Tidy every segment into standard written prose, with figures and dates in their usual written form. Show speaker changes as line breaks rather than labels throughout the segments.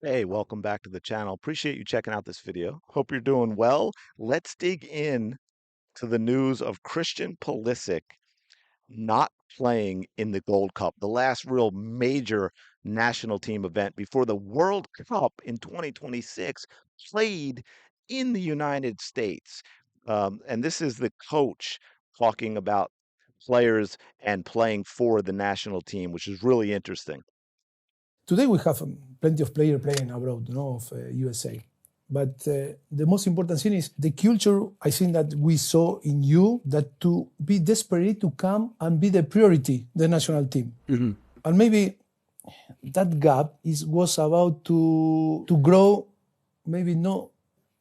Hey, welcome back to the channel. Appreciate you checking out this video. Hope you're doing well. Let's dig in to the news of Christian Pulisic not playing in the Gold Cup, the last real major national team event before the World Cup in 2026 played in the United States. And this is the coach talking about players and playing for the national team, which is really interesting.
Today we have plenty of players playing abroad, of USA. But the most important thing is the culture. I think that we saw in you that to be desperate to come and be the priority, the national team, and maybe that gap was about to grow. Maybe not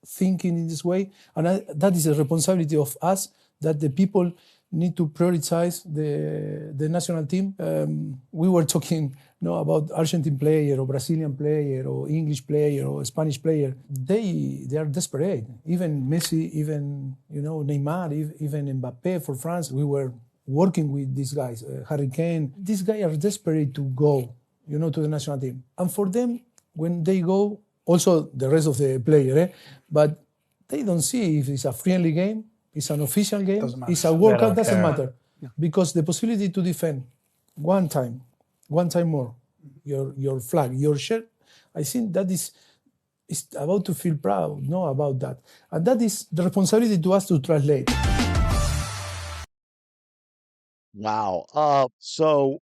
thinking in this way, and that is a responsibility of us that the people need to prioritize the national team. We were talking about Argentine player or Brazilian player or English player or Spanish player. They are desperate. Even Messi, even Neymar, even Mbappe for France. We were working with these guys, Harry Kane. These guys are desperate to go, to the national team. And for them, when they go, also the rest of the player, but they don't see if it's a friendly game, it's an official game, it's a World Cup, doesn't matter. Yeah. Because the possibility to defend one time more, your flag, your shirt, I think that is about to feel proud, about that. And that is the responsibility to us to translate.
Wow. So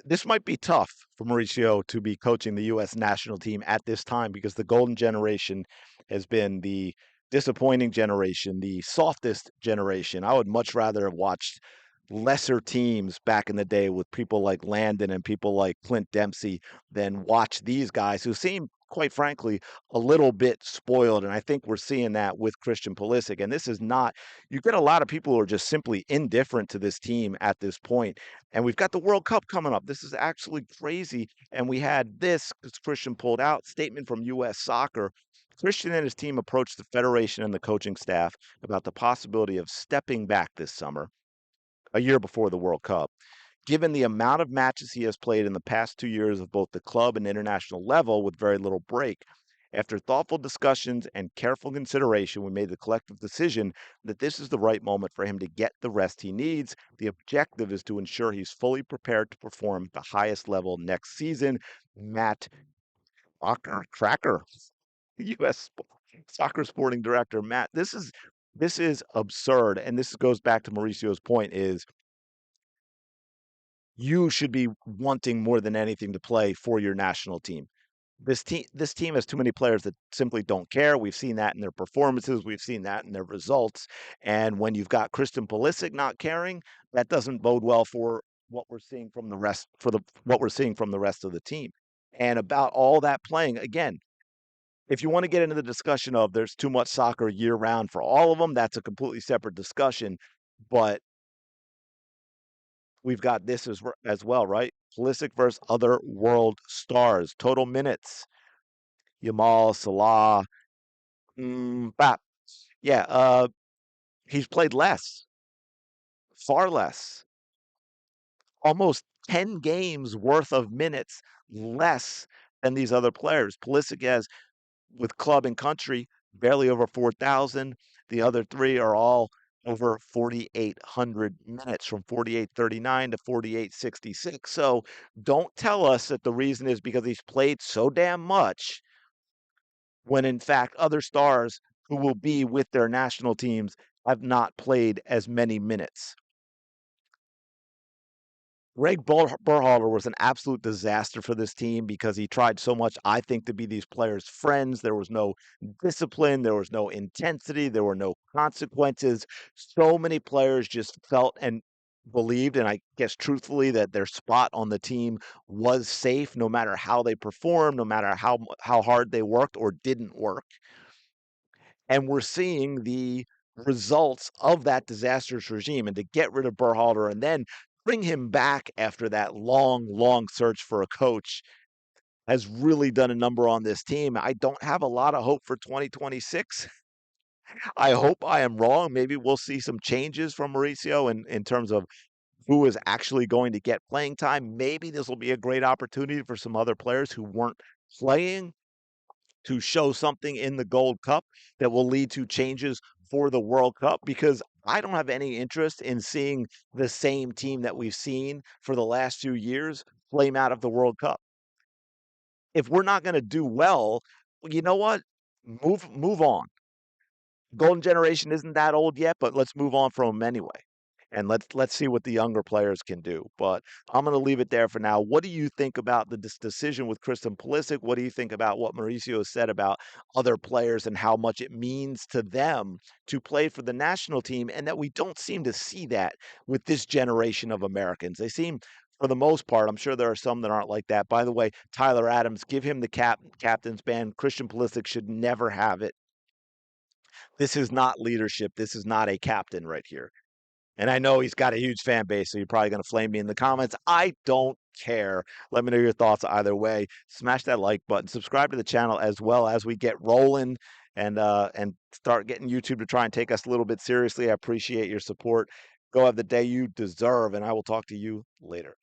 this might be tough for Mauricio to be coaching the U.S. national team at this time because the golden generation has been the disappointing generation, the softest generation. I would much rather have watched lesser teams back in the day with people like Landon and people like Clint Dempsey than watch these guys who seem, quite frankly, a little bit spoiled. And I think we're seeing that with Christian Pulisic. And this is not, you get a lot of people who are just simply indifferent to this team at this point. And we've got the World Cup coming up. This is actually crazy. And we had this, because Christian pulled out, statement from U.S. Soccer. Christian and his team approached the federation and the coaching staff about the possibility of stepping back this summer, a year before the World Cup. Given the amount of matches he has played in the past 2 years of both the club and international level with very little break, after thoughtful discussions and careful consideration, we made the collective decision that this is the right moment for him to get the rest he needs. The objective is to ensure he's fully prepared to perform at the highest level next season. Matt Cracker, U.S. soccer sporting director. Matt, this is absurd, and this goes back to Mauricio's point: is you should be wanting more than anything to play for your national team. This team has too many players that simply don't care. We've seen that in their performances. We've seen that in their results. And when you've got Christian Pulisic not caring, that doesn't bode well for what we're seeing from the rest what we're seeing from the rest of the team. And about all that playing, again, if you want to get into the discussion of there's too much soccer year round for all of them, that's a completely separate discussion. But we've got this as well, right? Pulisic versus other world stars. Total minutes. Yamal, Salah, Bap. Yeah, he's played less, far less, almost 10 games worth of minutes less than these other players. Pulisic has, with club and country, barely over 4,000. The other three are all over 4,800 minutes, from 4,839 to 4,866. So don't tell us that the reason is because he's played so damn much, when in fact other stars who will be with their national teams have not played as many minutes. Greg Berhalter was an absolute disaster for this team because he tried so much, I think, to be these players' friends. There was no discipline, there was no intensity, there were no consequences. So many players just felt and believed, and I guess truthfully, that their spot on the team was safe no matter how they performed, no matter how hard they worked or didn't work. And we're seeing the results of that disastrous regime. And to get rid of Berhalter and then bring him back after that long, long search for a coach has really done a number on this team. I don't have a lot of hope for 2026. I hope I am wrong. Maybe we'll see some changes from Mauricio in terms of who is actually going to get playing time. Maybe this will be a great opportunity for some other players who weren't playing to show something in the Gold Cup that will lead to changes for the World Cup, because I don't have any interest in seeing the same team that we've seen for the last few years flame out of the World Cup. If we're not going to do well, you know what? Move on. Golden generation isn't that old yet, but let's move on from them anyway. And let's see what the younger players can do. But I'm going to leave it there for now. What do you think about the decision with Christian Pulisic? What do you think about what Mauricio said about other players and how much it means to them to play for the national team, and that we don't seem to see that with this generation of Americans? They seem, for the most part, I'm sure there are some that aren't like that. By the way, Tyler Adams, give him the captain's band. Christian Pulisic should never have it. This is not leadership. This is not a captain right here. And I know he's got a huge fan base, so you're probably going to flame me in the comments. I don't care. Let me know your thoughts either way. Smash that like button. Subscribe to the channel as well as we get rolling and start getting YouTube to try and take us a little bit seriously. I appreciate your support. Go have the day you deserve, and I will talk to you later.